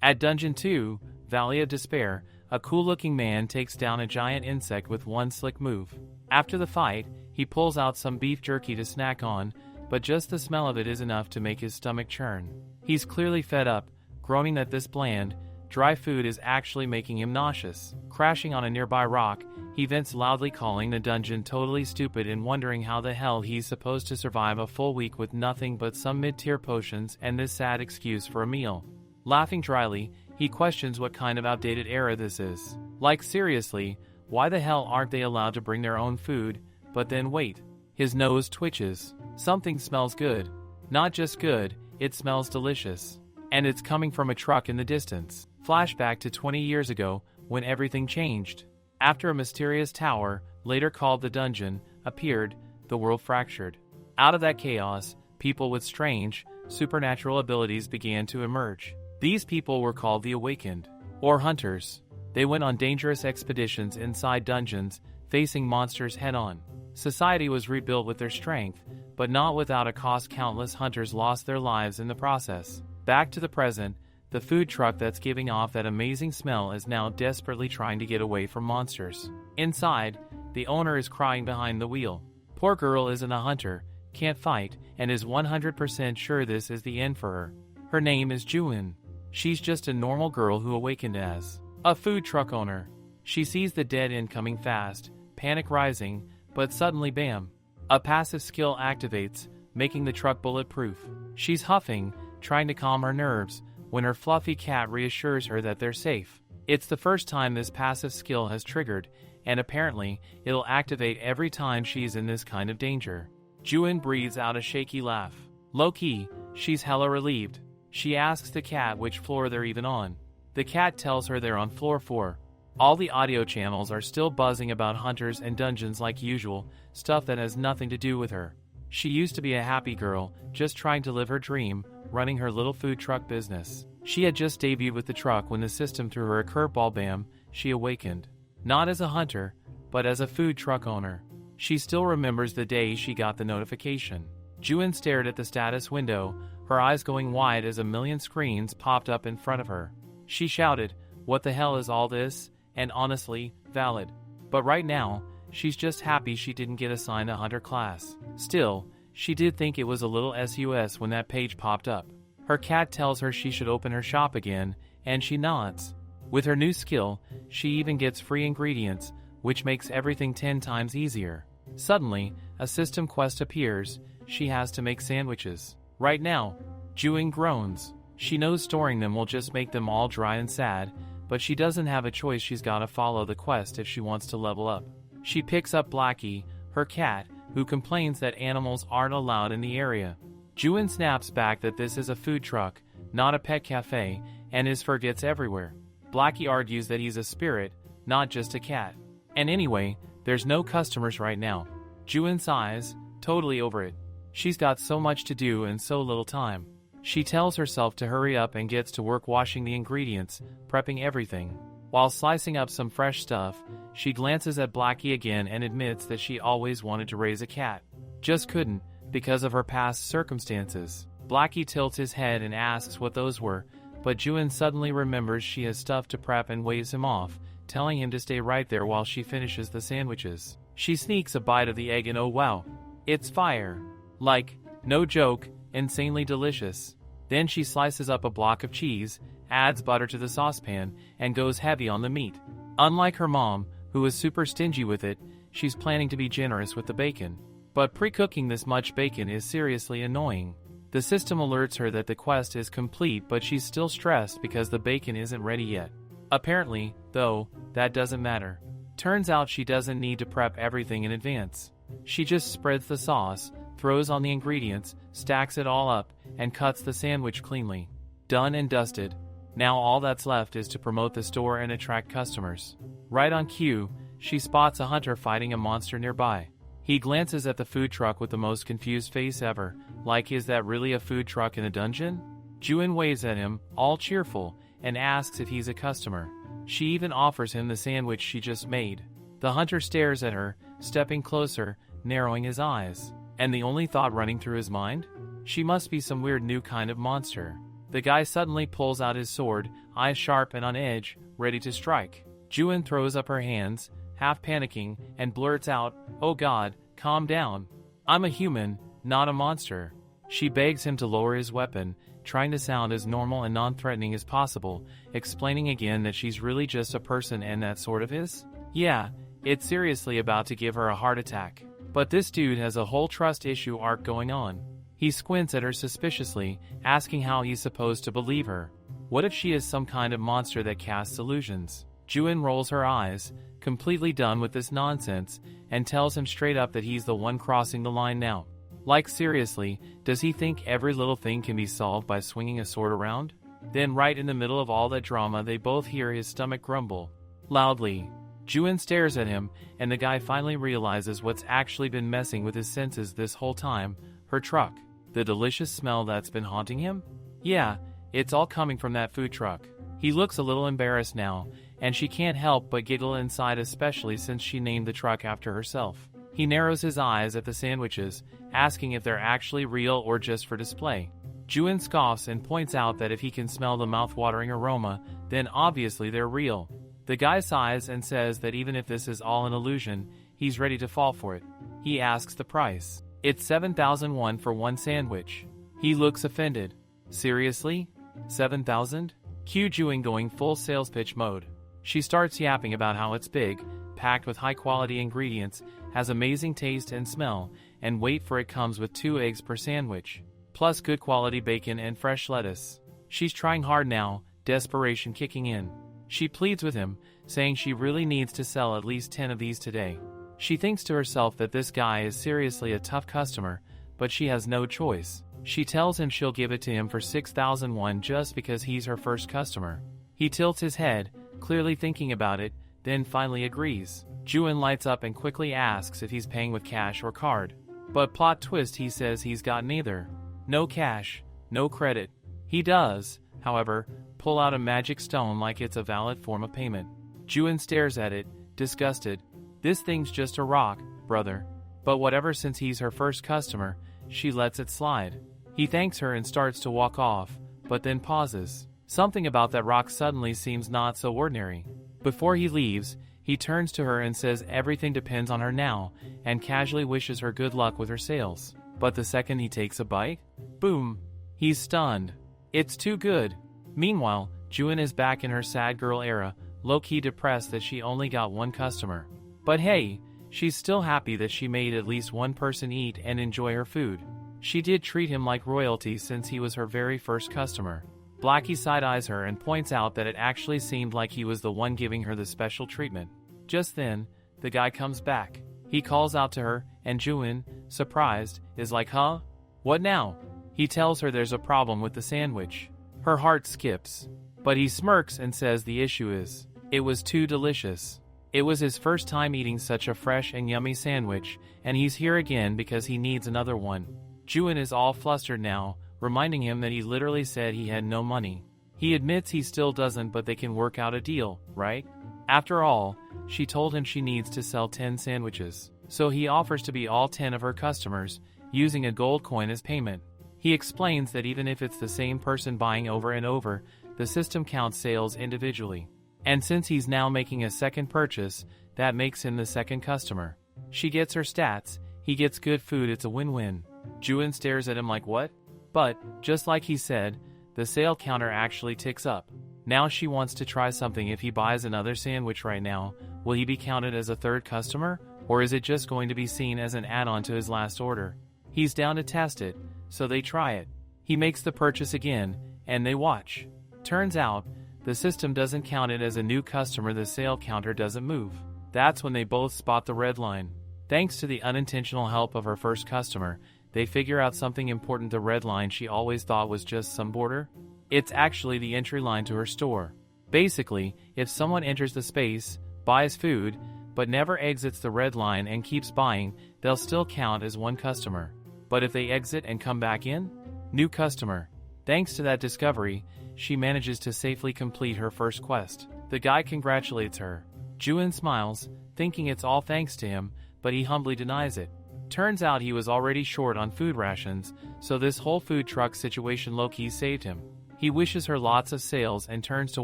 At Dungeon 2, Valley of Despair, a cool-looking man takes down a giant insect with one slick move. After the fight, he pulls out some beef jerky to snack on, but just the smell of it is enough to make his stomach churn. He's clearly fed up, groaning that this bland, dry food is actually making him nauseous. Crashing on a nearby rock, he vents loudly, calling the dungeon totally stupid and wondering how the hell he's supposed to survive a full week with nothing but some mid-tier potions and this sad excuse for a meal. Laughing dryly, he questions what kind of outdated era this is. Like seriously, why the hell aren't they allowed to bring their own food? But then wait. His nose twitches. Something smells good. Not just good, it smells delicious. And it's coming from a truck in the distance. Flashback to 20 years ago, when everything changed. After a mysterious tower, later called the dungeon, appeared, the world fractured. Out of that chaos, people with strange, supernatural abilities began to emerge. These people were called the Awakened, or Hunters. They went on dangerous expeditions inside dungeons, facing monsters head-on. Society was rebuilt with their strength, but not without a cost. Countless hunters lost their lives in the process. Back to the present, the food truck that's giving off that amazing smell is now desperately trying to get away from monsters. Inside, the owner is crying behind the wheel. Poor girl isn't a hunter, can't fight, and is 100% sure this is the end for her. Her name is Juin. She's just a normal girl who awakened as a food truck owner. She sees the dead end coming fast, panic rising, but suddenly bam! A passive skill activates, making the truck bulletproof. She's huffing, trying to calm her nerves, when her fluffy cat reassures her that they're safe. It's the first time this passive skill has triggered, and apparently, it'll activate every time she's in this kind of danger. Juin breathes out a shaky laugh. Low-key, she's hella relieved. She asks the cat which floor they're even on. The cat tells her they're on floor 4. All the audio channels are still buzzing about hunters and dungeons like usual, stuff that has nothing to do with her. She used to be a happy girl, just trying to live her dream, running her little food truck business. She had just debuted with the truck when the system threw her a curveball. Bam, she awakened. Not as a hunter, but as a food truck owner. She still remembers the day she got the notification. Juin stared at the status window, her eyes going wide as a million screens popped up in front of her. She shouted, "What the hell is all this?" And honestly, valid. But right now, she's just happy she didn't get assigned a hunter class. Still, she did think it was a little sus when that page popped up. Her cat tells her she should open her shop again, and she nods. With her new skill, she even gets free ingredients, which makes everything 10 times easier. Suddenly, a system quest appears. She has to make sandwiches. Right now, Juin groans. She knows storing them will just make them all dry and sad, but she doesn't have a choice. She's gotta follow the quest if she wants to level up. She picks up Blackie, her cat, who complains that animals aren't allowed in the area. Juin snaps back that this is a food truck, not a pet cafe, and his fur gets everywhere. Blackie argues that he's a spirit, not just a cat. And anyway, there's no customers right now. Juin sighs, totally over it. She's got so much to do and so little time. She tells herself to hurry up and gets to work washing the ingredients, prepping everything. While slicing up some fresh stuff, she glances at Blackie again and admits that she always wanted to raise a cat. Just couldn't, because of her past circumstances. Blackie tilts his head and asks what those were, but Juin suddenly remembers she has stuff to prep and waves him off, telling him to stay right there while she finishes the sandwiches. She sneaks a bite of the egg and oh wow, it's fire. Like, no joke, insanely delicious. Then she slices up a block of cheese, adds butter to the saucepan, and goes heavy on the meat. Unlike her mom, who is super stingy with it, she's planning to be generous with the bacon. But pre-cooking this much bacon is seriously annoying. The system alerts her that the quest is complete, but she's still stressed because the bacon isn't ready yet. Apparently, though, that doesn't matter. Turns out she doesn't need to prep everything in advance. She just spreads the sauce, throws on the ingredients, stacks it all up, and cuts the sandwich cleanly. Done and dusted. Now all that's left is to promote the store and attract customers. Right on cue, she spots a hunter fighting a monster nearby. He glances at the food truck with the most confused face ever, like, is that really a food truck in a dungeon? Juin waves at him, all cheerful, and asks if he's a customer. She even offers him the sandwich she just made. The hunter stares at her, stepping closer, narrowing his eyes. And the only thought running through his mind? She must be some weird new kind of monster. The guy suddenly pulls out his sword, eyes sharp and on edge, ready to strike. Juin throws up her hands, half panicking, and blurts out, "Oh God, calm down. I'm a human, not a monster." She begs him to lower his weapon, trying to sound as normal and non-threatening as possible, explaining again that she's really just a person and that sort of is. Yeah, it's seriously about to give her a heart attack. But this dude has a whole trust issue arc going on. He squints at her suspiciously, asking how he's supposed to believe her. What if she is some kind of monster that casts illusions? Juin rolls her eyes, completely done with this nonsense, and tells him straight up that he's the one crossing the line now. Like seriously, does he think every little thing can be solved by swinging a sword around? Then right in the middle of all that drama they both hear his stomach grumble. Loudly. Juin stares at him, and the guy finally realizes what's actually been messing with his senses this whole time, her truck. The delicious smell that's been haunting him? Yeah, it's all coming from that food truck. He looks a little embarrassed now, and she can't help but giggle inside, especially since she named the truck after herself. He narrows his eyes at the sandwiches, asking if they're actually real or just for display. Juin scoffs and points out that if he can smell the mouth-watering aroma, then obviously they're real. The guy sighs and says that even if this is all an illusion, he's ready to fall for it. He asks the price. It's 7,001 for one sandwich. He looks offended. Seriously? 7,000? Cue Juin going full sales pitch mode. She starts yapping about how it's big, packed with high-quality ingredients, has amazing taste and smell, and wait for it, comes with 2 eggs per sandwich, plus good quality bacon and fresh lettuce. She's trying hard now, desperation kicking in. She pleads with him, saying she really needs to sell at least 10 of these today. She thinks to herself that this guy is seriously a tough customer, but she has no choice. She tells him she'll give it to him for 6,001 just because he's her first customer. He tilts his head, clearly thinking about it, then finally agrees. Juin lights up and quickly asks if he's paying with cash or card. But plot twist, he says he's got neither. No cash, no credit. He does, however, pull out a magic stone like it's a valid form of payment. Juin stares at it, disgusted. This thing's just a rock, brother. But whatever, since he's her first customer, she lets it slide. He thanks her and starts to walk off, but then pauses. Something about that rock suddenly seems not so ordinary. Before he leaves, he turns to her and says everything depends on her now, and casually wishes her good luck with her sales. But the second he takes a bite, boom, he's stunned. It's too good. Meanwhile, Juin is back in her sad girl era, low-key depressed that she only got one customer. But hey, she's still happy that she made at least one person eat and enjoy her food. She did treat him like royalty since he was her very first customer. Blackie side-eyes her and points out that it actually seemed like he was the one giving her the special treatment. Just then, the guy comes back. He calls out to her, and Juin, surprised, is like, "Huh? What now?" He tells her there's a problem with the sandwich. Her heart skips. But he smirks and says the issue is, it was too delicious. It was his first time eating such a fresh and yummy sandwich, and he's here again because he needs another one. Juin is all flustered now, reminding him that he literally said he had no money. He admits he still doesn't, but they can work out a deal, right? After all, she told him she needs to sell 10 sandwiches, so he offers to be all 10 of her customers, using a gold coin as payment. He explains that even if it's the same person buying over and over, the system counts sales individually. And since he's now making a second purchase, that makes him the second customer. She gets her stats, he gets good food, it's a win-win. Juin stares at him like, what? But, just like he said, the sale counter actually ticks up. Now she wants to try something. If he buys another sandwich right now, will he be counted as a third customer? Or is it just going to be seen as an add-on to his last order? He's down to test it, so they try it. He makes the purchase again, and they watch. Turns out, the system doesn't count it as a new customer, the sale counter doesn't move. That's when they both spot the red line. Thanks to the unintentional help of her first customer, they figure out something important. The red line she always thought was just some border. It's actually the entry line to her store. Basically, if someone enters the space, buys food, but never exits the red line and keeps buying, they'll still count as one customer. But if they exit and come back in, new customer. Thanks to that discovery, she manages to safely complete her first quest. The guy congratulates her. Juin smiles, thinking it's all thanks to him, but he humbly denies it. Turns out he was already short on food rations, so this whole food truck situation low-key saved him. He wishes her lots of sales and turns to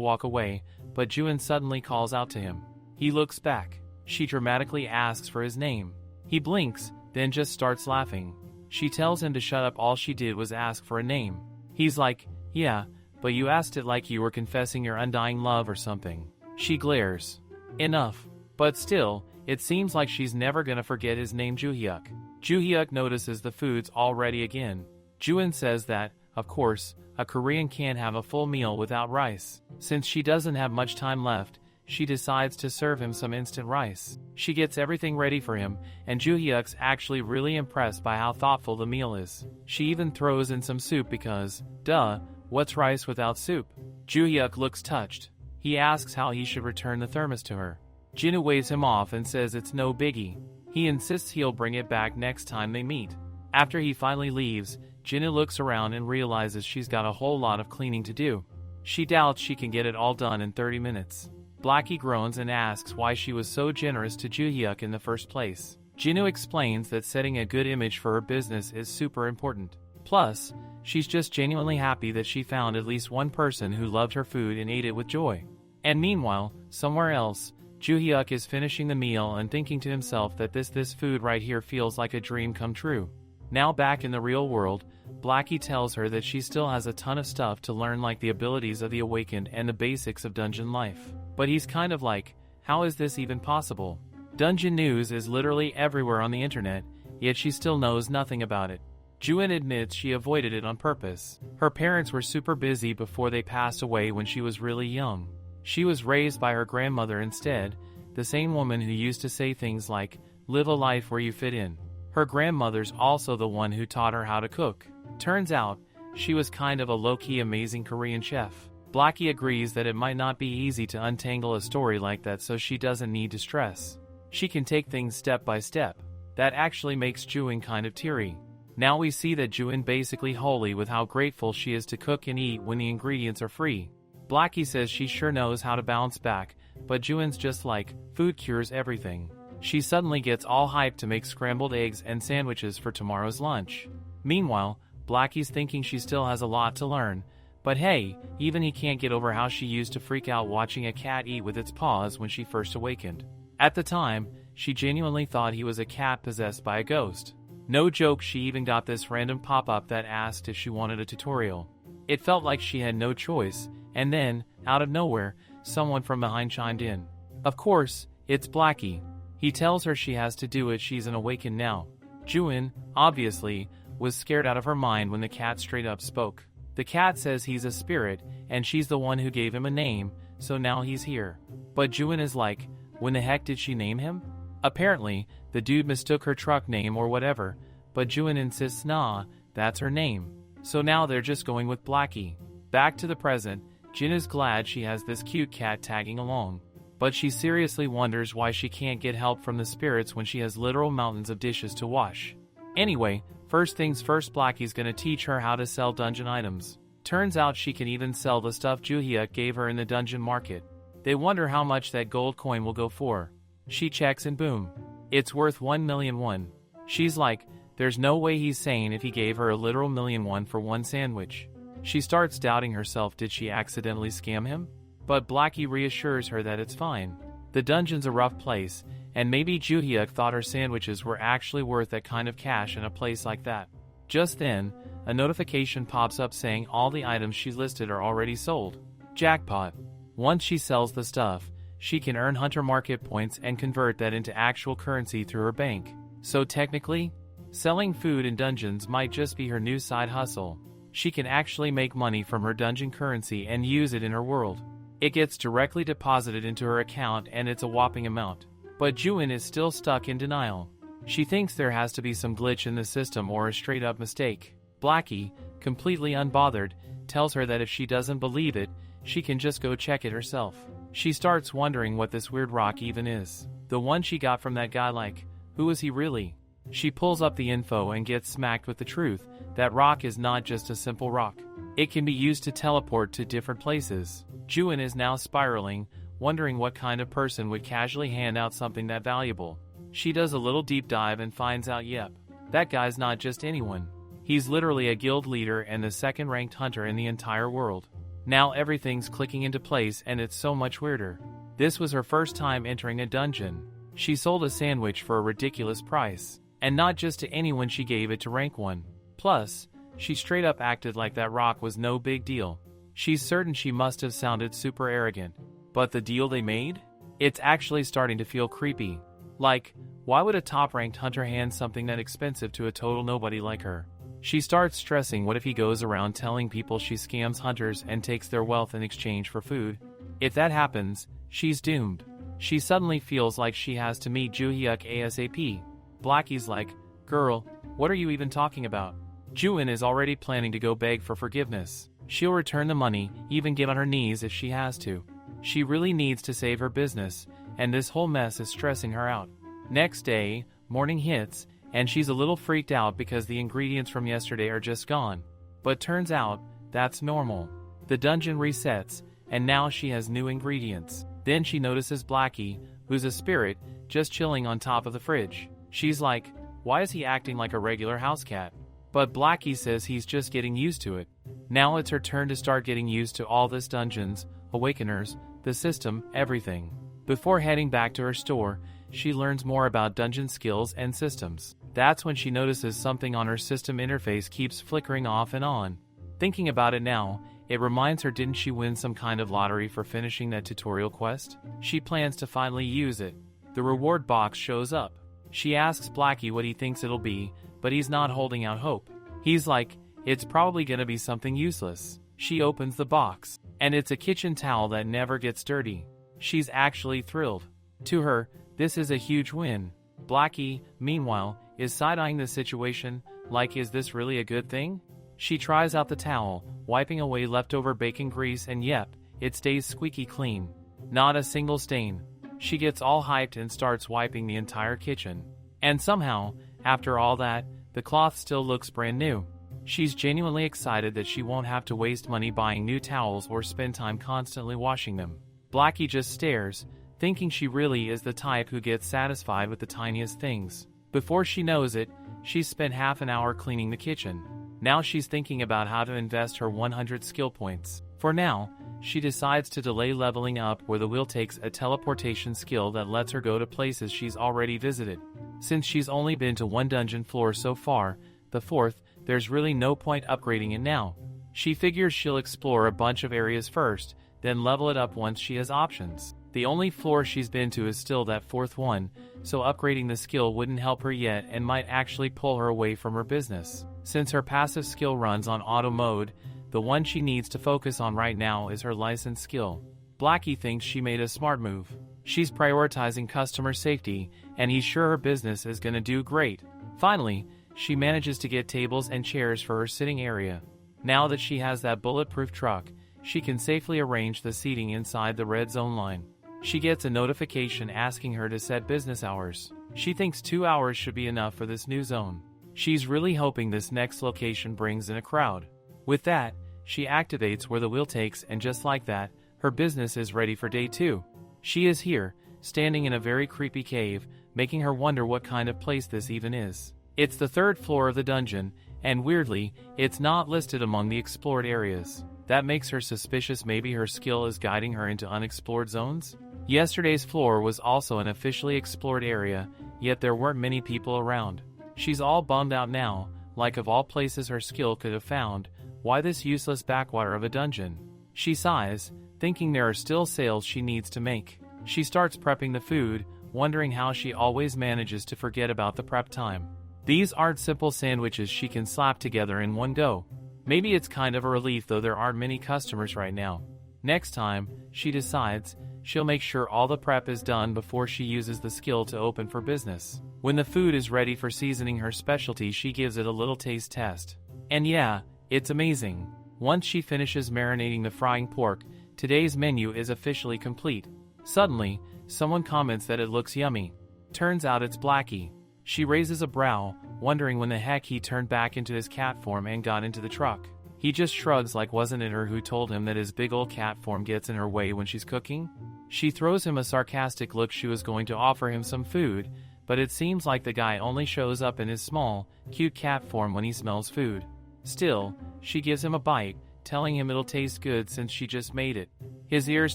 walk away, but Juin suddenly calls out to him. He looks back. She dramatically asks for his name. He blinks, then just starts laughing. She tells him to shut up. All she did was ask for a name. He's like, yeah, but you asked it like you were confessing your undying love or something. She glares. Enough. But still, it seems like she's never gonna forget his name. Juhyuk. Juhyuk notices the food's all ready again. Juin says that, of course, a Korean can't have a full meal without rice. Since she doesn't have much time left, she decides to serve him some instant rice. She gets everything ready for him, and Juhyuk's actually really impressed by how thoughtful the meal is. She even throws in some soup because, duh, what's rice without soup? Juhyuk looks touched. He asks how he should return the thermos to her. Jinu waves him off and says it's no biggie. He insists he'll bring it back next time they meet. After he finally leaves, Jinu looks around and realizes she's got a whole lot of cleaning to do. She doubts she can get it all done in 30 minutes. Blackie groans and asks why she was so generous to Juhyuk in the first place. Jinu explains that setting a good image for her business is super important. Plus, she's just genuinely happy that she found at least one person who loved her food and ate it with joy. And meanwhile, somewhere else, Juhyuk is finishing the meal and thinking to himself that this food right here feels like a dream come true. Now back in the real world, Blackie tells her that she still has a ton of stuff to learn, like the abilities of the awakened and the basics of dungeon life. But he's kind of like, how is this even possible? Dungeon news is literally everywhere on the internet, yet she still knows nothing about it. Juin admits she avoided it on purpose. Her parents were super busy before they passed away when she was really young. She was raised by her grandmother instead, the same woman who used to say things like, live a life where you fit in. Her grandmother's also the one who taught her how to cook. Turns out, she was kind of a low-key amazing Korean chef. Blackie agrees that it might not be easy to untangle a story like that, so she doesn't need to stress. She can take things step by step. That actually makes Juin kind of teary. Now we see that Juin basically holy with how grateful she is to cook and eat when the ingredients are free. Blackie says she sure knows how to bounce back, but Juin's just like, food cures everything. She suddenly gets all hyped to make scrambled eggs and sandwiches for tomorrow's lunch. Meanwhile, Blackie's thinking she still has a lot to learn, but hey, even he can't get over how she used to freak out watching a cat eat with its paws when she first awakened. At the time, she genuinely thought he was a cat possessed by a ghost. No joke, she even got this random pop-up that asked if she wanted a tutorial. It felt like she had no choice, and then, out of nowhere, someone from behind chimed in. Of course, it's Blackie. He tells her she has to do it, she's an awakened now. Juin, obviously, was scared out of her mind when the cat straight up spoke. The cat says he's a spirit, and she's the one who gave him a name, so now he's here. But Juin is like, when the heck did she name him? Apparently, the dude mistook her truck name or whatever, but Juin insists nah, that's her name. So now they're just going with Blackie. Back to the present, Jin is glad she has this cute cat tagging along. But she seriously wonders why she can't get help from the spirits when she has literal mountains of dishes to wash. Anyway, first things first, Blackie's gonna teach her how to sell dungeon items. Turns out she can even sell the stuff Juhyuk gave her in the dungeon market. They wonder how much that gold coin will go for. She checks and boom, it's worth 1,000,000 won. She's like, there's no way he's sane if he gave her a literal million won for one sandwich. She starts doubting herself, did she accidentally scam him? But Blackie reassures her that it's fine. The dungeon's a rough place, and maybe Juhyuk thought her sandwiches were actually worth that kind of cash in a place like that. Just then, a notification pops up saying all the items she's listed are already sold. Jackpot. Once she sells the stuff, she can earn Hunter Market points and convert that into actual currency through her bank. So technically, selling food in dungeons might just be her new side hustle. She can actually make money from her dungeon currency and use it in her world. It gets directly deposited into her account and it's a whopping amount. But Juin is still stuck in denial. She thinks there has to be some glitch in the system or a straight up mistake. Blackie, completely unbothered, tells her that if she doesn't believe it, she can just go check it herself. She starts wondering what this weird rock even is. The one she got from that guy, like, who is he really? She pulls up the info and gets smacked with the truth. That rock is not just a simple rock. It can be used to teleport to different places. Juin is now spiraling, wondering what kind of person would casually hand out something that valuable. She does a little deep dive and finds out, yep, that guy's not just anyone. He's literally a guild leader and the second-ranked hunter in the entire world. Now everything's clicking into place and it's so much weirder. This was her first time entering a dungeon. She sold a sandwich for a ridiculous price. And not just to anyone, she gave it to rank 1. Plus, she straight up acted like that rock was no big deal. She's certain she must have sounded super arrogant. But the deal they made? It's actually starting to feel creepy. Like, why would a top-ranked hunter hand something that expensive to a total nobody like her? She starts stressing, what if he goes around telling people she scams hunters and takes their wealth in exchange for food? If that happens, she's doomed. She suddenly feels like she has to meet Juhyuk ASAP. Blackie's like, girl, what are you even talking about? Juin is already planning to go beg for forgiveness. She'll return the money, even get on her knees if she has to. She really needs to save her business, and this whole mess is stressing her out. Next day, morning hits, and she's a little freaked out because the ingredients from yesterday are just gone. But turns out, that's normal. The dungeon resets, and now she has new ingredients. Then she notices Blackie, who's a spirit, just chilling on top of the fridge. She's like, why is he acting like a regular house cat? But Blackie says he's just getting used to it. Now it's her turn to start getting used to all this dungeons, awakeners, the system, everything. Before heading back to her store, she learns more about dungeon skills and systems. That's when she notices something on her system interface keeps flickering off and on. Thinking about it now, it reminds her, didn't she win some kind of lottery for finishing that tutorial quest? She plans to finally use it. The reward box shows up. She asks Blackie what he thinks it'll be, but he's not holding out hope. He's like, it's probably gonna be something useless. She opens the box, and it's a kitchen towel that never gets dirty. She's actually thrilled. To her, this is a huge win. Blackie, meanwhile, is side-eyeing the situation, like, is this really a good thing? She tries out the towel, wiping away leftover bacon grease, and yep, it stays squeaky clean. Not a single stain. She gets all hyped and starts wiping the entire kitchen. And somehow, after all that, the cloth still looks brand new. She's genuinely excited that she won't have to waste money buying new towels or spend time constantly washing them. Blackie just stares, thinking she really is the type who gets satisfied with the tiniest things. Before she knows it, she's spent half an hour cleaning the kitchen. Now she's thinking about how to invest her 100 skill points. For now, she decides to delay leveling up, where the wheel takes a teleportation skill that lets her go to places she's already visited. Since she's only been to one dungeon floor so far, the fourth, there's really no point upgrading it now. She figures she'll explore a bunch of areas first, then level it up once she has options. The only floor she's been to is still that fourth one, so upgrading the skill wouldn't help her yet and might actually pull her away from her business. Since her passive skill runs on auto mode, the one she needs to focus on right now is her licensed skill. Blackie thinks she made a smart move. She's prioritizing customer safety, and he's sure her business is gonna do great. Finally, she manages to get tables and chairs for her sitting area. Now that she has that bulletproof truck, she can safely arrange the seating inside the red zone line. She gets a notification asking her to set business hours. She thinks 2 hours should be enough for this new zone. She's really hoping this next location brings in a crowd. With that, she activates where the wheel takes, and just like that, her business is ready for day 2. She is here, standing in a very creepy cave, making her wonder what kind of place this even is. It's the 3rd floor of the dungeon, and weirdly, it's not listed among the explored areas. That makes her suspicious. Maybe her skill is guiding her into unexplored zones? Yesterday's floor was also an officially explored area, yet there weren't many people around. She's all bummed out now, like of all places her skill could have found, why this useless backwater of a dungeon? She sighs, thinking there are still sales she needs to make. She starts prepping the food, wondering how she always manages to forget about the prep time. These aren't simple sandwiches she can slap together in one go. Maybe it's kind of a relief, though there aren't many customers right now. Next time, she decides, she'll make sure all the prep is done before she uses the skill to open for business. When the food is ready for seasoning her specialty, she gives it a little taste test. And yeah, it's amazing. Once she finishes marinating the frying pork, today's menu is officially complete. Suddenly, someone comments that it looks yummy. Turns out it's Blackie. She raises a brow, wondering when the heck he turned back into his cat form and got into the truck. He just shrugs, like, wasn't it her who told him that his big old cat form gets in her way when she's cooking? She throws him a sarcastic look. She was going to offer him some food, but it seems like the guy only shows up in his small, cute cat form when he smells food. Still, she gives him a bite, telling him it'll taste good since she just made it. His ears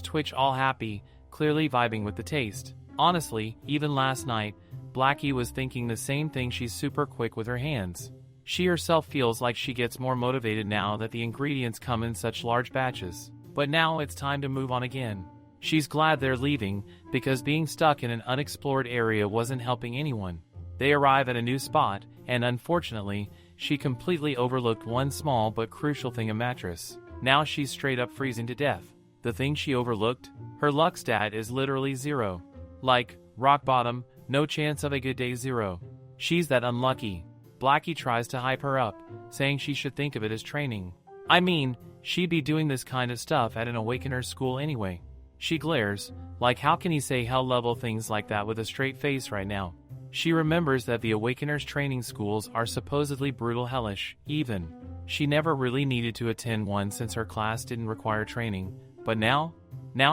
twitch all happy, clearly vibing with the taste. Honestly, even last night, Blackie was thinking the same thing. She's super quick with her hands. She herself feels like she gets more motivated now that the ingredients come in such large batches. But now it's time to move on again. She's glad they're leaving, because being stuck in an unexplored area wasn't helping anyone. They arrive at a new spot, and unfortunately, she completely overlooked one small but crucial thing: a mattress. Now she's straight up freezing to death. The thing she overlooked? Her luck stat is literally 0. Like, rock bottom, no chance of a good day, 0. She's that unlucky. Blackie tries to hype her up, saying she should think of it as training. I mean, she'd be doing this kind of stuff at an Awakener school anyway. She glares, like how can he say hell-level things like that with a straight face right now? She remembers that the Awakeners training schools are supposedly brutal, hellish, even. She never really needed to attend one since her class didn't require training, but now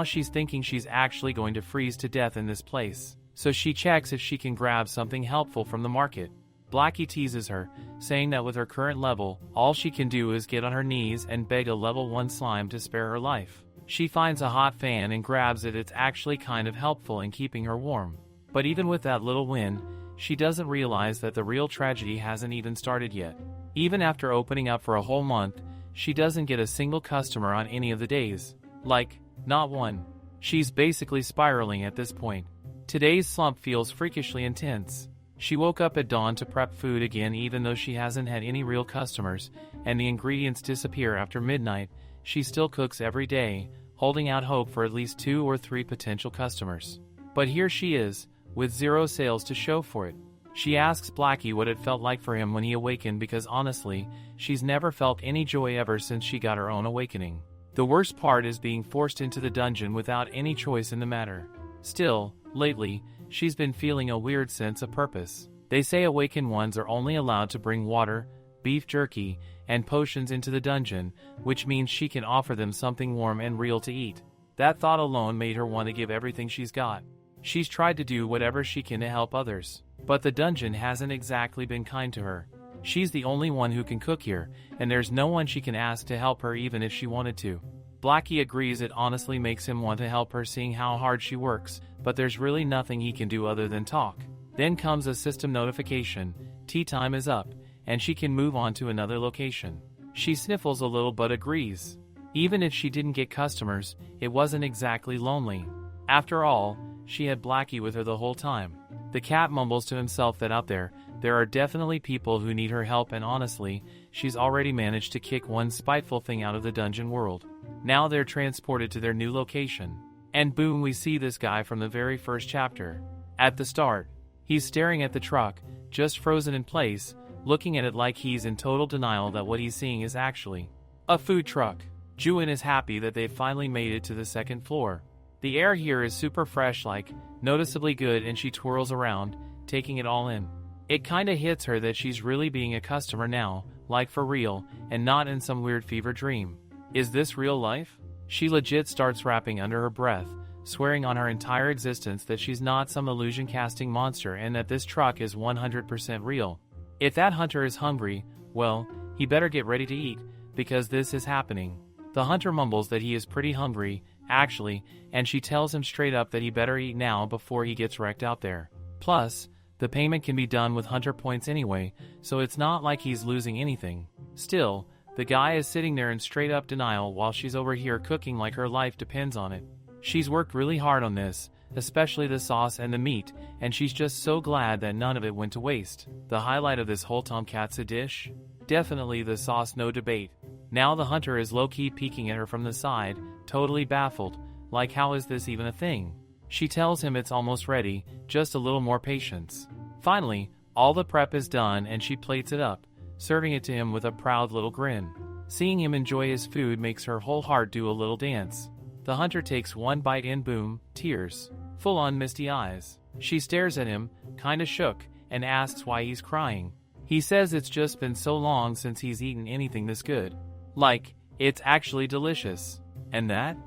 she's thinking she's actually going to freeze to death in this place. So she checks if she can grab something helpful from the market. Blackie teases her, saying that with her current level, all she can do is get on her knees and beg a level 1 slime to spare her life. She finds a hot fan and grabs it. It's actually kind of helpful in keeping her warm. But even with that little win, she doesn't realize that the real tragedy hasn't even started yet. Even after opening up for a whole month, she doesn't get a single customer on any of the days. Like, not one. She's basically spiraling at this point. Today's slump feels freakishly intense. She woke up at dawn to prep food again even though she hasn't had any real customers, and the ingredients disappear after midnight. She still cooks every day, holding out hope for at least 2 or 3 potential customers. But here she is, with 0 sales to show for it. She asks Blackie what it felt like for him when he awakened, because honestly, she's never felt any joy ever since she got her own awakening. The worst part is being forced into the dungeon without any choice in the matter. Still, lately, she's been feeling a weird sense of purpose. They say awakened ones are only allowed to bring water, beef jerky, and potions into the dungeon, which means she can offer them something warm and real to eat. That thought alone made her want to give everything she's got. She's tried to do whatever she can to help others, but the dungeon hasn't exactly been kind to her. She's the only one who can cook here, and there's no one she can ask to help her even if she wanted to. Blackie agrees. It honestly makes him want to help her, seeing how hard she works, but there's really nothing he can do other than talk. Then comes a system notification: tea time is up, and she can move on to another location. She sniffles a little but agrees. Even if she didn't get customers, it wasn't exactly lonely. After all, she had Blackie with her the whole time. The cat mumbles to himself that out there are definitely people who need her help, and honestly, she's already managed to kick one spiteful thing out of the dungeon world. Now they're transported to their new location. And boom, we see this guy from the very first chapter. At the start, he's staring at the truck, just frozen in place, looking at it like he's in total denial that what he's seeing is actually a food truck. Juin is happy that they've finally made it to the second floor. The air here is super fresh, like noticeably good, and she twirls around, taking it all in. It kinda hits her that she's really being a customer now, like for real, and not in some weird fever dream. Is this real life? She legit starts rapping under her breath, swearing on her entire existence that she's not some illusion-casting monster and that this truck is 100% real. If that hunter is hungry, well, he better get ready to eat, because this is happening. The hunter mumbles that he is pretty hungry, actually, and she tells him straight up that he better eat now before he gets wrecked out there. Plus, the payment can be done with hunter points anyway, so it's not like he's losing anything. Still, the guy is sitting there in straight up denial while she's over here cooking like her life depends on it. She's worked really hard on this, especially the sauce and the meat, and she's just so glad that none of it went to waste. The highlight of this whole tonkatsu dish? Definitely the sauce, no debate. Now the hunter is low-key peeking at her from the side, totally baffled, like how is this even a thing? She tells him it's almost ready, just a little more patience. Finally, all the prep is done and she plates it up, serving it to him with a proud little grin. Seeing him enjoy his food makes her whole heart do a little dance. The hunter takes one bite in, boom, tears. Full-on misty eyes. She stares at him, kinda shook, and asks why he's crying. He says it's just been so long since he's eaten anything this good. Like, it's actually delicious. And that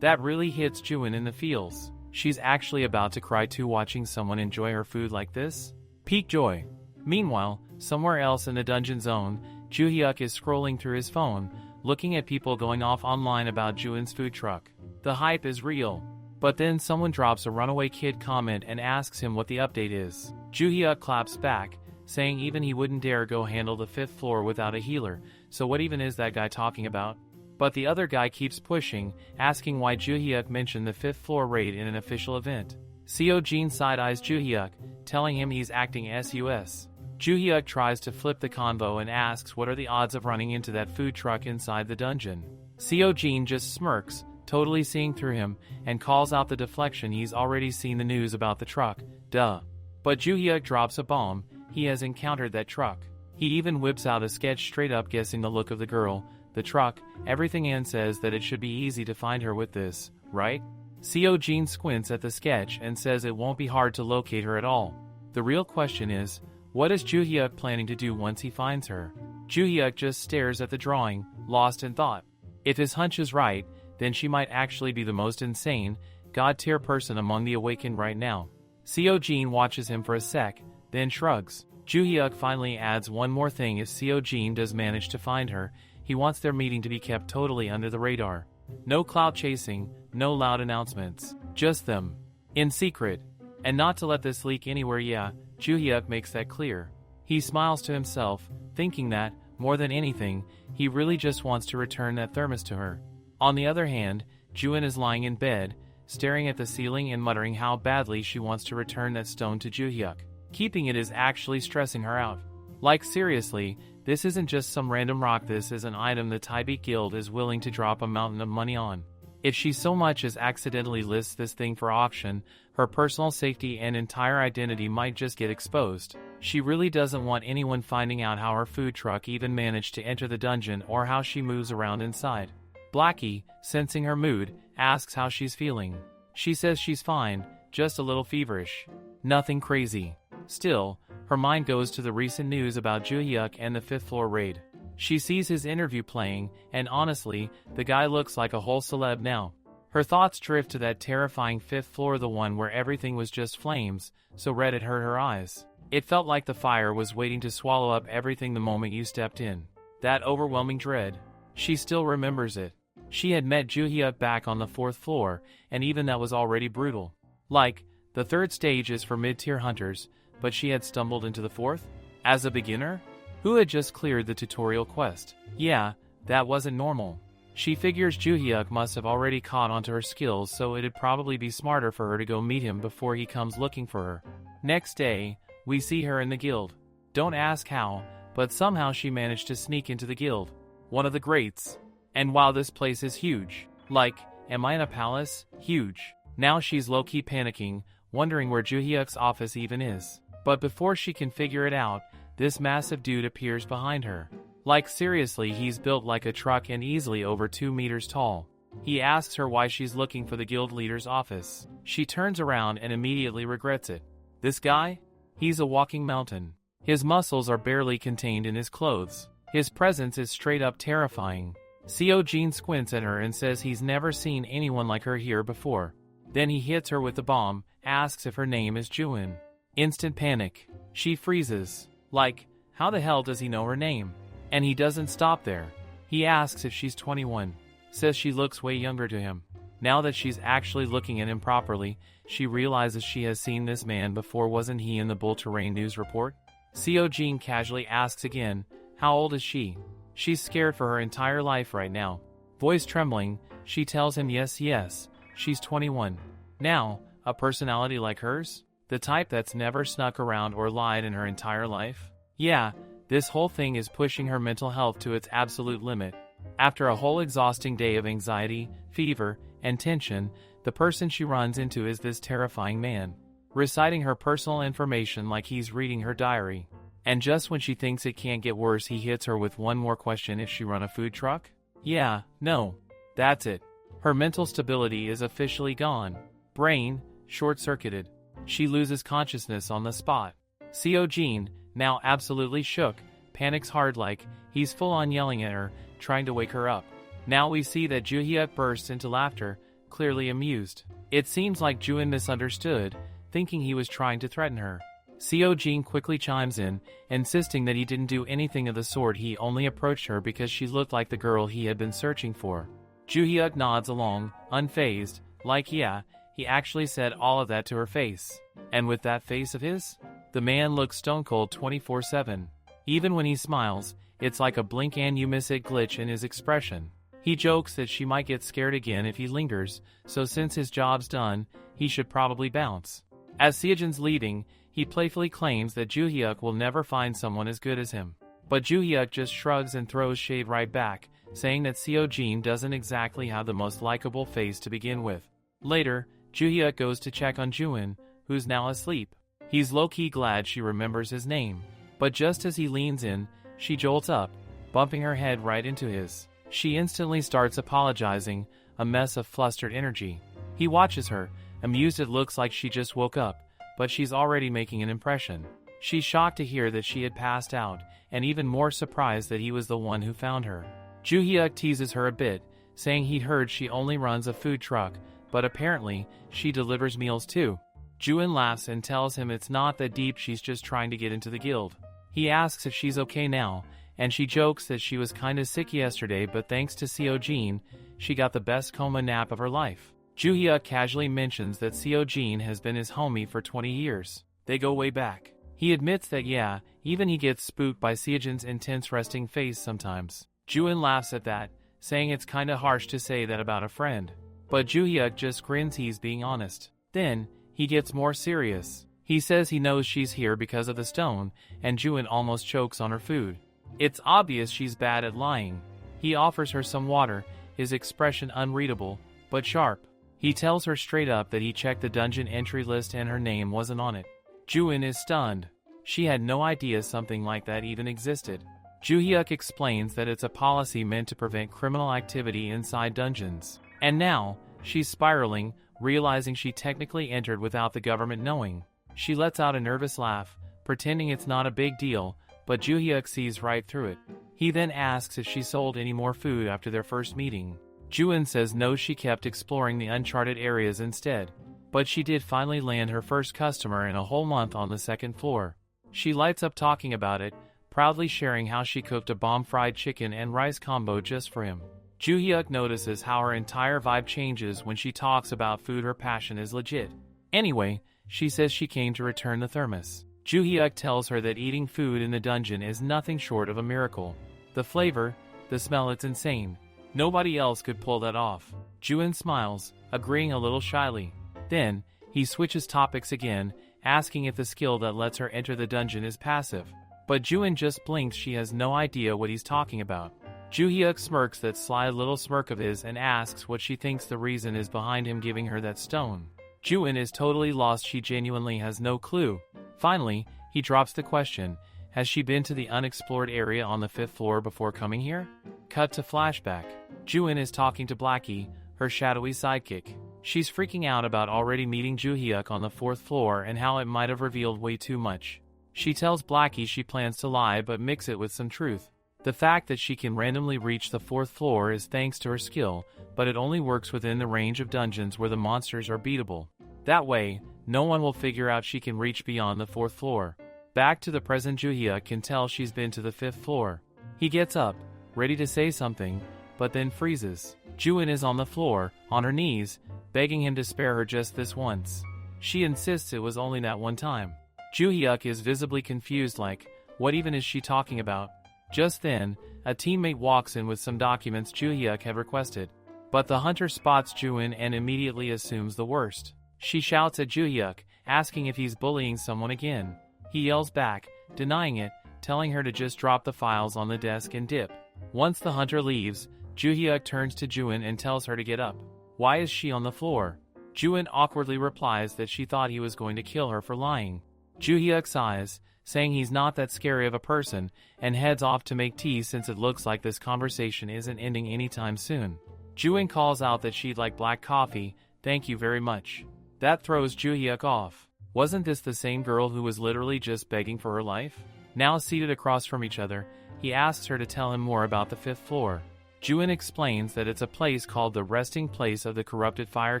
really hits Juin in the feels. She's actually about to cry too watching someone enjoy her food like this? Peak joy. Meanwhile, somewhere else in the dungeon zone, Joo-hyuk is scrolling through his phone, looking at people going off online about Juin's food truck. The hype is real. But then someone drops a runaway kid comment and asks him what the update is. Joo-hyuk claps back, saying even he wouldn't dare go handle the 5th floor without a healer, so what even is that guy talking about? But the other guy keeps pushing, asking why Joo-hyuk mentioned the 5th floor raid in an official event. Seo-jin side-eyes Joo-hyuk, telling him he's acting sus. Joo-hyuk tries to flip the convo and asks what are the odds of running into that food truck inside the dungeon. Seo-jin just smirks, totally seeing through him, and calls out the deflection he's already seen the news about the truck, duh. But Joo-hyuk drops a bomb, he has encountered that truck. He even whips out a sketch straight up guessing the look of the girl, the truck, everything, and says that it should be easy to find her with this, right? Seo-jin squints at the sketch and says it won't be hard to locate her at all. The real question is, what is Joo-hyuk planning to do once he finds her? Joo-hyuk just stares at the drawing, lost in thought. If his hunch is right, then she might actually be the most insane, god-tier person among the awakened right now. Seo-jin watches him for a sec, then shrugs. Joo-hyuk finally adds one more thing: if Seo-jin does manage to find her, he wants their meeting to be kept totally under the radar. No clout chasing, no loud announcements, just them. In secret. And not to let this leak anywhere. Yeah, Joo-hyuk makes that clear. He smiles to himself, thinking that, more than anything, he really just wants to return that thermos to her. On the other hand, Juin is lying in bed, staring at the ceiling and muttering how badly she wants to return that stone to Joo-hyuk. Keeping it is actually stressing her out. Like seriously, this isn't just some random rock, this is an item the Taibik Guild is willing to drop a mountain of money on. If she so much as accidentally lists this thing for auction, her personal safety and entire identity might just get exposed. She really doesn't want anyone finding out how her food truck even managed to enter the dungeon or how she moves around inside. Blackie, sensing her mood, asks how she's feeling. She says she's fine, just a little feverish. Nothing crazy. Still, her mind goes to the recent news about Joo-hyuk and the 5th floor raid. She sees his interview playing, and honestly, the guy looks like a whole celeb now. Her thoughts drift to that terrifying 5th floor, the one where everything was just flames, so red it hurt her eyes. It felt like the fire was waiting to swallow up everything the moment you stepped in. That overwhelming dread. She still remembers it. She had met Joo-hyuk back on the 4th floor, and even that was already brutal. Like, the 3rd stage is for mid-tier hunters, but she had stumbled into the 4th? As a beginner? Who had just cleared the tutorial quest? Yeah, that wasn't normal. She figures Joo-hyuk must have already caught onto her skills, so it'd probably be smarter for her to go meet him before he comes looking for her. Next day, we see her in the guild. Don't ask how, but somehow she managed to sneak into the guild. One of the greats. And wow, this place is huge. Like, am I in a palace? Huge. Now she's low-key panicking, wondering where Joo-hyuk's office even is. But before she can figure it out, this massive dude appears behind her. Like seriously, he's built like a truck and easily over 2 meters tall. He asks her why she's looking for the guild leader's office. She turns around and immediately regrets it. This guy? He's a walking mountain. His muscles are barely contained in his clothes. His presence is straight up terrifying. Seo-jin squints at her and says he's never seen anyone like her here before. Then he hits her with the bomb, asks if her name is Juin. Instant panic. She freezes. Like, how the hell does he know her name? And he doesn't stop there. He asks if she's 21. Says she looks way younger to him. Now that she's actually looking at him properly, she realizes she has seen this man before. Wasn't he in the Bull Terrain news report? Seo-jin casually asks again, how old is she? She's scared for her entire life right now. Voice trembling, she tells him yes, she's 21. Now, a personality like hers? The type that's never snuck around or lied in her entire life? Yeah, this whole thing is pushing her mental health to its absolute limit. After a whole exhausting day of anxiety, fever, and tension, the person she runs into is this terrifying man, reciting her personal information like he's reading her diary. And just when she thinks it can't get worse, he hits her with one more question: if she run a food truck? Yeah, no. That's it. Her mental stability is officially gone. Brain, short-circuited. She loses consciousness on the spot. Seo-jin, now absolutely shook, panics hard like he's full on yelling at her, trying to wake her up. Now we see that Joo-hyuk bursts into laughter, clearly amused. It seems like Juin misunderstood, thinking he was trying to threaten her. Seo Jin quickly chimes in, insisting that he didn't do anything of the sort. He only approached her because she looked like the girl he had been searching for. Joo Hyuk nods along, unfazed, like yeah, he actually said all of that to her face. And with that face of his, the man looks stone cold 24/7. Even when he smiles, it's like a blink and you miss it glitch in his expression. He jokes that she might get scared again if he lingers, so since his job's done, he should probably bounce. As Seojin's leaving, he playfully claims that Joo Hyuk will never find someone as good as him. But Joo Hyuk just shrugs and throws shade right back, saying that Seo Jin doesn't exactly have the most likable face to begin with. Later, Joo Hyuk goes to check on Juin, who's now asleep. He's low-key glad she remembers his name. But just as he leans in, she jolts up, bumping her head right into his. She instantly starts apologizing, a mess of flustered energy. He watches her, amused. It looks like she just woke up, but she's already making an impression. She's shocked to hear that she had passed out, and even more surprised that he was the one who found her. Joo Hyuk teases her a bit, saying he'd heard she only runs a food truck, but apparently, she delivers meals too. Juin laughs and tells him it's not that deep, she's just trying to get into the guild. He asks if she's okay now, and she jokes that she was kinda sick yesterday, but thanks to Seo Jin, she got the best coma nap of her life. Joo Hyuk casually mentions that Seo Jin has been his homie for 20 years. They go way back. He admits that yeah, even he gets spooked by Seojin's intense resting face sometimes. Juin laughs at that, saying it's kinda harsh to say that about a friend. But Joo Hyuk just grins, he's being honest. Then, he gets more serious. He says he knows she's here because of the stone, and Juin almost chokes on her food. It's obvious she's bad at lying. He offers her some water, his expression unreadable, but sharp. He tells her straight up that he checked the dungeon entry list and her name wasn't on it. Juin is stunned. She had no idea something like that even existed. Joo Hyuk explains that it's a policy meant to prevent criminal activity inside dungeons. And now, she's spiraling, realizing she technically entered without the government knowing. She lets out a nervous laugh, pretending it's not a big deal, but Joo Hyuk sees right through it. He then asks if she sold any more food after their first meeting. Juin says no, she kept exploring the uncharted areas instead. But she did finally land her first customer in a whole month on the second floor. She lights up talking about it, proudly sharing how she cooked a bomb fried chicken and rice combo just for him. Joo Hyuk notices how her entire vibe changes when she talks about food. Her passion is legit. Anyway, she says she came to return the thermos. Joo Hyuk tells her that eating food in the dungeon is nothing short of a miracle. The flavor, the smell, it's insane. Nobody else could pull that off. Juin smiles, agreeing a little shyly. Then, he switches topics again, asking if the skill that lets her enter the dungeon is passive. But Juin just blinks, she has no idea what he's talking about. Joo Hyuk smirks that sly little smirk of his and asks what she thinks the reason is behind him giving her that stone. Juin is totally lost, she genuinely has no clue. Finally, he drops the question, has she been to the unexplored area on the 5th floor before coming here? Cut to flashback. Juin is talking to Blackie, her shadowy sidekick. She's freaking out about already meeting Joo Hyuk on the 4th floor and how it might have revealed way too much. She tells Blackie she plans to lie but mix it with some truth. The fact that she can randomly reach the 4th floor is thanks to her skill, but it only works within the range of dungeons where the monsters are beatable. That way, no one will figure out she can reach beyond the 4th floor. Back to the present, Joo Hyuk can tell she's been to the 5th floor. He gets up, ready to say something, but then freezes. Juin is on the floor, on her knees, begging him to spare her just this once. She insists it was only that one time. Joo Hyuk is visibly confused, like, what even is she talking about? Just then, a teammate walks in with some documents Joo Hyuk had requested. But the hunter spots Juin and immediately assumes the worst. She shouts at Joo Hyuk, asking if he's bullying someone again. He yells back, denying it, telling her to just drop the files on the desk and dip. Once the hunter leaves, Joo Hyuk turns to Juin and tells her to get up. Why is she on the floor? Juin awkwardly replies that she thought he was going to kill her for lying. Joo Hyuk sighs, saying he's not that scary of a person, and heads off to make tea since it looks like this conversation isn't ending anytime soon. Juin calls out that she'd like black coffee, thank you very much. That throws Joo Hyuk off. Wasn't this the same girl who was literally just begging for her life? Now seated across from each other, he asks her to tell him more about the 5th floor. Juin explains that it's a place called the resting place of the corrupted Fire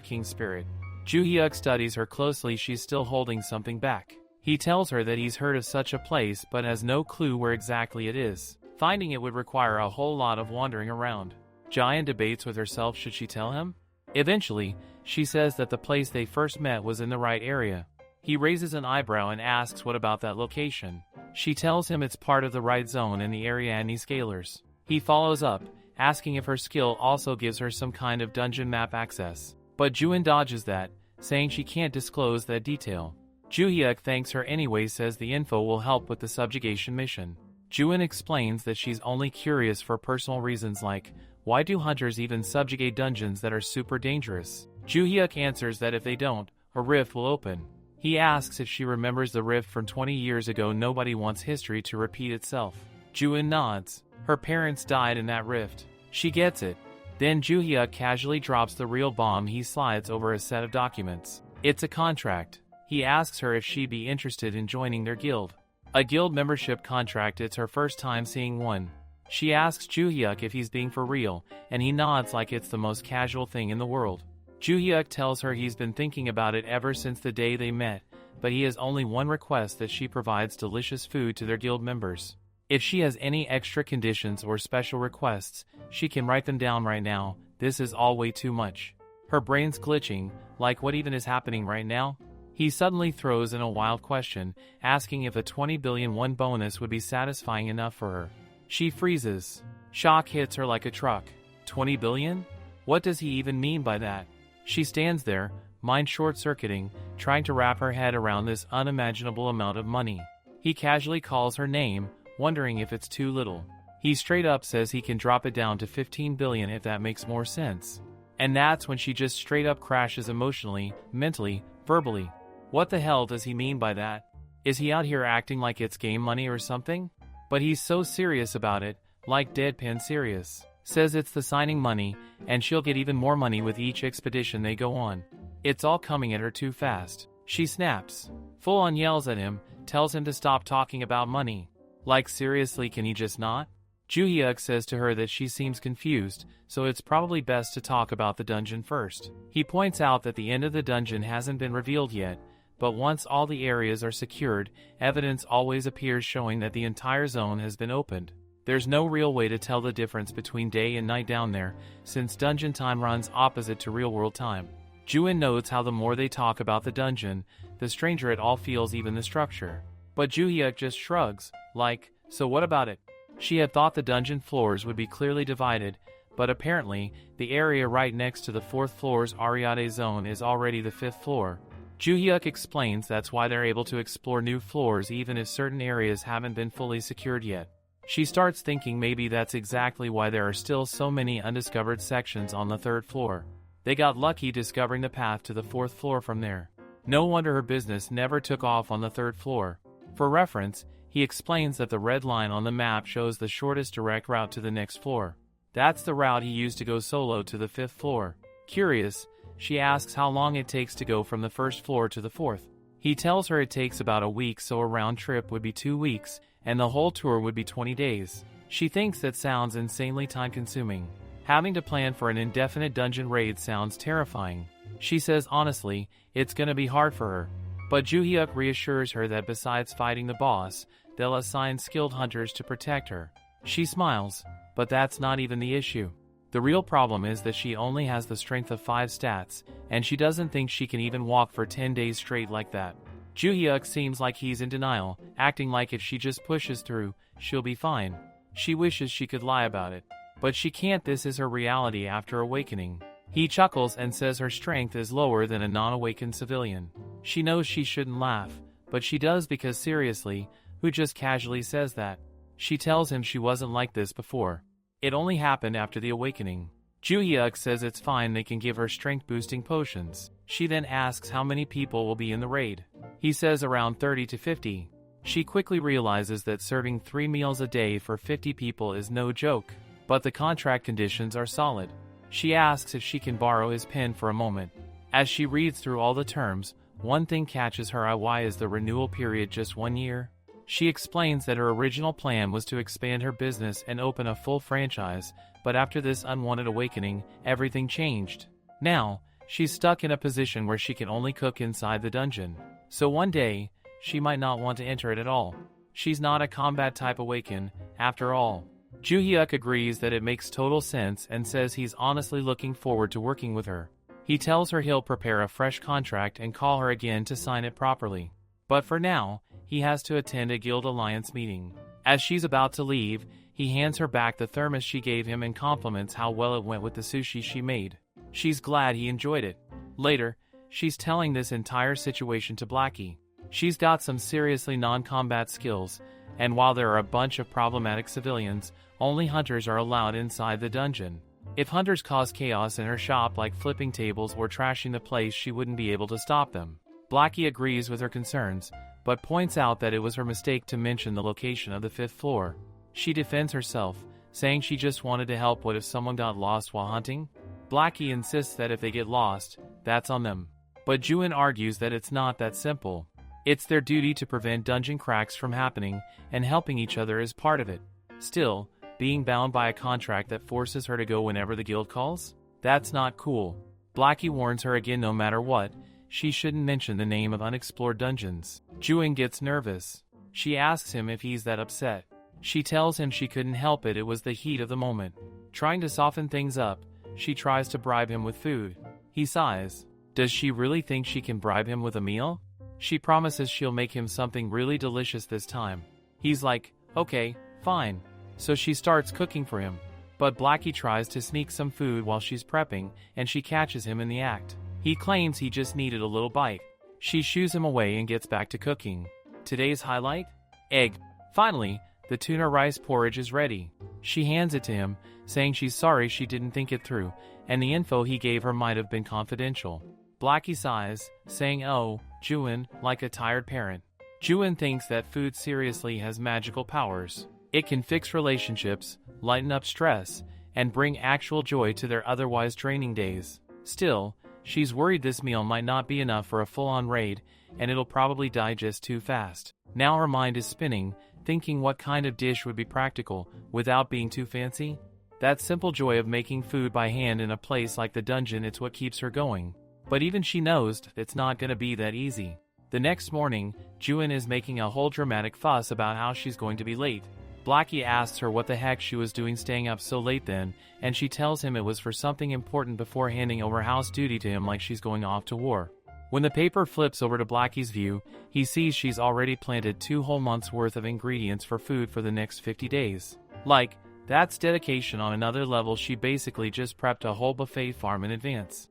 King spirit. Joo-hyuk studies her closely. She's still holding something back. He tells her that he's heard of such a place but has no clue where exactly it is. Finding it would require a whole lot of wandering around. Jian debates with herself, should she tell him? Eventually, she says that the place they first met was in the right area. He raises an eyebrow and asks what about that location. She tells him it's part of the right zone in the Ariadne scalars. He follows up, asking if her skill also gives her some kind of dungeon map access. But Juin dodges that, saying she can't disclose that detail. Joo-hyuk thanks her anyway, says the info will help with the subjugation mission. Juin explains that she's only curious for personal reasons like, why do hunters even subjugate dungeons that are super dangerous? Joo-hyuk answers that if they don't, a rift will open. He asks if she remembers the rift from 20 years ago. Nobody wants history to repeat itself. Juin nods. Her parents died in that rift. She gets it. Then Joo-hyuk casually drops the real bomb. He slides over a set of documents. It's a contract. He asks her if she'd be interested in joining their guild. A guild membership contract. It's her first time seeing one. She asks Joo-hyuk if he's being for real, and he nods like it's the most casual thing in the world. Joo-hyuk tells her he's been thinking about it ever since the day they met, but he has only one request, that she provides delicious food to their guild members. If she has any extra conditions or special requests, she can write them down right now. This is all way too much. Her brain's glitching, like what even is happening right now? He suddenly throws in a wild question, asking if a 20 billion won bonus would be satisfying enough for her. She freezes. Shock hits her like a truck. 20 billion? What does he even mean by that? She stands there, mind short-circuiting, trying to wrap her head around this unimaginable amount of money. He casually calls her name, wondering if it's too little. He straight up says he can drop it down to 15 billion if that makes more sense. And that's when she just straight up crashes emotionally, mentally, verbally. What the hell does he mean by that? Is he out here acting like it's game money or something? But he's so serious about it, like deadpan serious. Says it's the signing money, and she'll get even more money with each expedition they go on. It's all coming at her too fast. She snaps. Full on yells at him, tells him to stop talking about money. Like seriously, can he just not? Joo-hyuk says to her that she seems confused, so it's probably best to talk about the dungeon first. He points out that the end of the dungeon hasn't been revealed yet, but once all the areas are secured, evidence always appears showing that the entire zone has been opened. There's no real way to tell the difference between day and night down there, since dungeon time runs opposite to real-world time. Juin notes how the more they talk about the dungeon, the stranger it all feels, even the structure. But Joo-hyuk just shrugs, like, so what about it? She had thought the dungeon floors would be clearly divided, but apparently, the area right next to the 4th floor's Ariadne zone is already the 5th floor. Joo-hyuk explains that's why they're able to explore new floors even if certain areas haven't been fully secured yet. She starts thinking maybe that's exactly why there are still so many undiscovered sections on the 3rd floor. They got lucky discovering the path to the 4th floor from there. No wonder her business never took off on the 3rd floor. For reference, he explains that the red line on the map shows the shortest direct route to the next floor. That's the route he used to go solo to the 5th floor. Curious, she asks how long it takes to go from the 1st floor to the 4th. He tells her it takes about a week, so a round trip would be 2 weeks, and the whole tour would be 20 days. She thinks that sounds insanely time-consuming. Having to plan for an indefinite dungeon raid sounds terrifying. She says honestly, it's gonna be hard for her. But Joo-hyuk reassures her that besides fighting the boss, they'll assign skilled hunters to protect her. She smiles, but that's not even the issue. The real problem is that she only has the strength of 5 stats, and she doesn't think she can even walk for 10 days straight like that. Joo-hyuk seems like he's in denial, acting like if she just pushes through, she'll be fine. She wishes she could lie about it. But she can't. This is her reality after awakening. He chuckles and says her strength is lower than a non-awakened civilian. She knows she shouldn't laugh, but she does because seriously, who just casually says that? She tells him she wasn't like this before. It only happened after the awakening. Joo-hyuk says it's fine, they can give her strength-boosting potions. She then asks how many people will be in the raid. He says around 30 to 50. She quickly realizes that serving 3 meals a day for 50 people is no joke, but the contract conditions are solid. She asks if she can borrow his pen for a moment. As she reads through all the terms, one thing catches her eye. Why is the renewal period just 1 year? She explains that her original plan was to expand her business and open a full franchise, but after this unwanted awakening, everything changed. Now, she's stuck in a position where she can only cook inside the dungeon. So one day, she might not want to enter it at all. She's not a combat type awaken, after all. Joo-hyuk agrees that it makes total sense and says he's honestly looking forward to working with her. He tells her he'll prepare a fresh contract and call her again to sign it properly. But for now, he has to attend a Guild Alliance meeting. As she's about to leave, he hands her back the thermos she gave him and compliments how well it went with the sushi she made. She's glad he enjoyed it. Later, she's telling this entire situation to Blackie. She's got some seriously non-combat skills, and while there are a bunch of problematic civilians, only hunters are allowed inside the dungeon. If hunters cause chaos in her shop like flipping tables or trashing the place, she wouldn't be able to stop them. Blackie agrees with her concerns, but points out that it was her mistake to mention the location of the 5th floor. She defends herself, saying she just wanted to help. What if someone got lost while hunting? Blackie insists that if they get lost, that's on them. But Joo-in argues that it's not that simple. It's their duty to prevent dungeon cracks from happening, and helping each other is part of it. Still, being bound by a contract that forces her to go whenever the guild calls? That's not cool. Blackie warns her again no matter what, she shouldn't mention the name of unexplored dungeons. Joo-in gets nervous. She asks him if he's that upset. She tells him she couldn't help it, it was the heat of the moment. Trying to soften things up, she tries to bribe him with food. He sighs. Does she really think she can bribe him with a meal? She promises she'll make him something really delicious this time. He's like, okay, fine. So she starts cooking for him. But Blackie tries to sneak some food while she's prepping, and she catches him in the act. He claims he just needed a little bite. She shoos him away and gets back to cooking. Today's highlight? Egg. Finally, the tuna rice porridge is ready. She hands it to him, saying she's sorry she didn't think it through, and the info he gave her might have been confidential. Blackie sighs, saying, oh, Joo-in, like a tired parent. Joo-in thinks that food seriously has magical powers. It can fix relationships, lighten up stress, and bring actual joy to their otherwise draining days. Still, she's worried this meal might not be enough for a full-on raid, and it'll probably digest too fast. Now her mind is spinning, thinking what kind of dish would be practical, without being too fancy. That simple joy of making food by hand in a place like the dungeon, it's what keeps her going. But even she knows it's not gonna be that easy. The next morning, Joo-in is making a whole dramatic fuss about how she's going to be late. Blackie asks her what the heck she was doing staying up so late then, and she tells him it was for something important before handing over house duty to him like she's going off to war. When the paper flips over to Blackie's view, he sees she's already planted 2 whole months worth of ingredients for food for the next 50 days. Like, that's dedication on another level. She basically just prepped a whole buffet farm in advance.